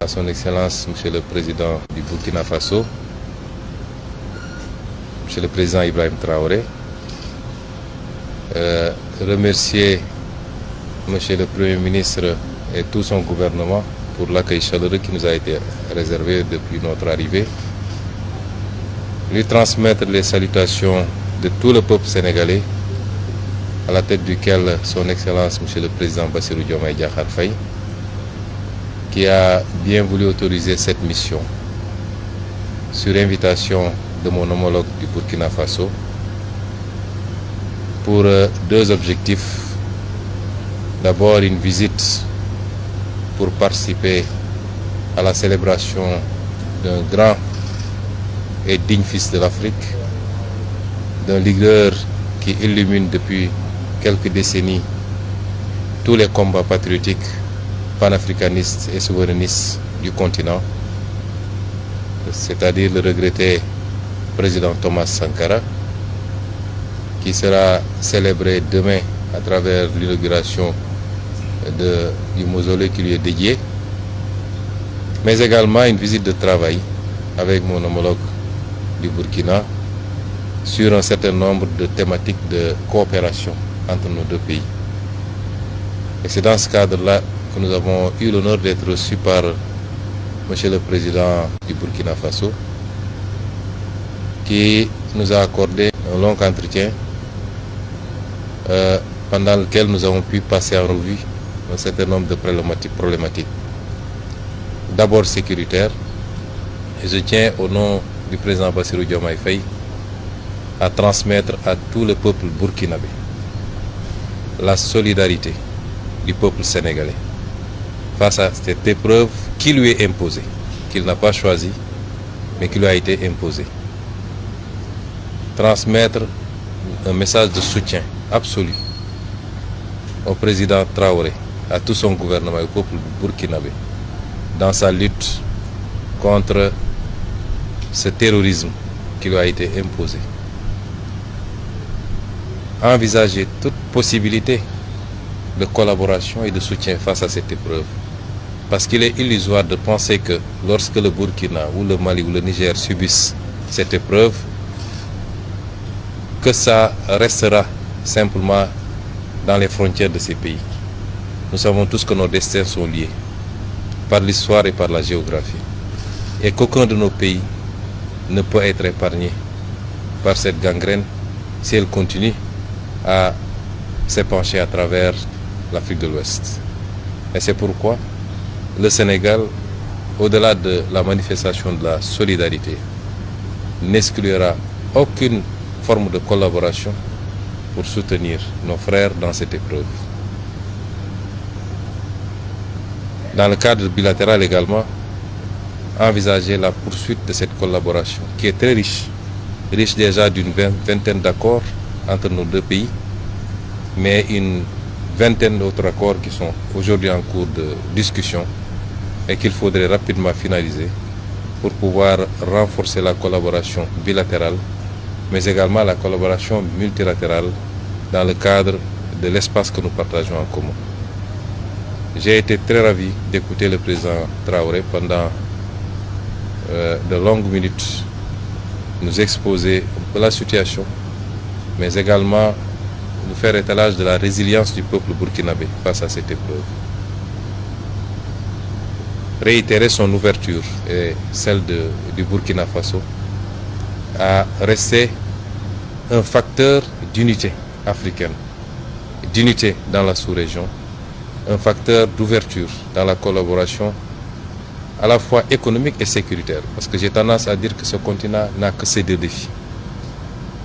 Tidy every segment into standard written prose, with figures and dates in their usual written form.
à son Excellence, Monsieur le Président du Burkina Faso, Monsieur le Président Ibrahim Traoré, remercier Monsieur le Premier ministre et tout son gouvernement pour l'accueil chaleureux qui nous a été réservé depuis notre arrivée, lui transmettre les salutations de tout le peuple sénégalais, à la tête duquel son Excellence Monsieur le Président Bassirou Diomaye Diakhar Faye, qui a bien voulu autoriser cette mission sur invitation de mon homologue du Burkina Faso pour deux objectifs. D'abord, une visite pour participer à la célébration d'un grand et digne fils de l'Afrique, d'un leader qui illumine depuis quelques décennies tous les combats patriotiques, panafricanistes et souverainistes du continent, c'est-à-dire le regretté président Thomas Sankara, qui sera célébré demain à travers l'inauguration du mausolée qui lui est dédié, mais également une visite de travail avec mon homologue du Burkina sur un certain nombre de thématiques de coopération entre nos deux pays. Et c'est dans ce cadre-là que nous avons eu l'honneur d'être reçus par Monsieur le Président du Burkina Faso, qui nous a accordé un long entretien pendant lequel nous avons pu passer en revue un certain nombre de problématiques. D'abord sécuritaires, et je tiens au nom du président Bassirou Diomaye Faye à transmettre à tout le peuple burkinabé la solidarité du peuple sénégalais face à cette épreuve qui lui est imposée, qu'il n'a pas choisie, mais qui lui a été imposée. Transmettre un message de soutien absolu au président Traoré, à tout son gouvernement et au peuple burkinabé dans sa lutte contre ce terrorisme qui lui a été imposé. Envisager toute possibilité de collaboration et de soutien face à cette épreuve. Parce qu'il est illusoire de penser que lorsque le Burkina ou le Mali ou le Niger subissent cette épreuve, que ça restera simplement dans les frontières de ces pays. Nous savons tous que nos destins sont liés par l'histoire et par la géographie, et qu'aucun de nos pays ne peut être épargné par cette gangrène si elle continue à s'épancher à travers l'Afrique de l'Ouest. Et c'est pourquoi le Sénégal, au-delà de la manifestation de la solidarité, n'exclura aucune forme de collaboration pour soutenir nos frères dans cette épreuve. Dans le cadre bilatéral également, envisager la poursuite de cette collaboration qui est très riche déjà d'une vingtaine d'accords entre nos deux pays, mais une vingtaine d'autres accords qui sont aujourd'hui en cours de discussion et qu'il faudrait rapidement finaliser pour pouvoir renforcer la collaboration bilatérale, mais également la collaboration multilatérale dans le cadre de l'espace que nous partageons en commun. J'ai été très ravi d'écouter le président Traoré pendant de longues minutes nous exposer un peu la situation, mais également nous faire étalage de la résilience du peuple burkinabé face à cette épreuve. Réitérer son ouverture et celle du Burkina Faso à rester un facteur d'unité africaine, d'unité dans la sous-région, un facteur d'ouverture dans la collaboration à la fois économique et sécuritaire, parce que j'ai tendance à dire que ce continent n'a que ces deux défis.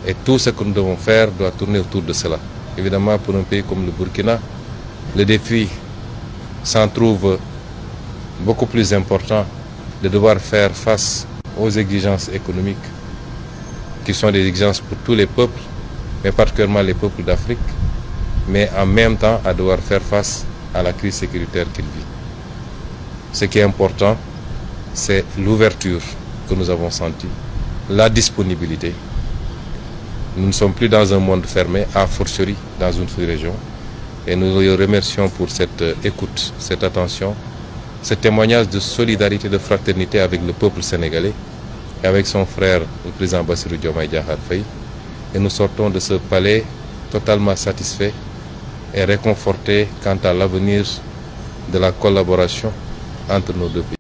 Et tout ce que nous devons faire doit tourner autour de cela. Évidemment, pour un pays comme le Burkina, le défi s'en trouve beaucoup plus important de devoir faire face aux exigences économiques, qui sont des exigences pour tous les peuples, mais particulièrement les peuples d'Afrique, mais en même temps à devoir faire face à la crise sécuritaire qu'il vit. Ce qui est important, c'est l'ouverture que nous avons sentie, la disponibilité. Nous ne sommes plus dans un monde fermé, a fortiori dans une sous-région, et nous le remercions pour cette écoute, cette attention, ce témoignage de solidarité, de fraternité avec le peuple sénégalais et avec son frère, le président Bassirou Diomaye Diakhar Faye. Et nous sortons de ce palais totalement satisfaits et réconfortés quant à l'avenir de la collaboration entre nos deux pays.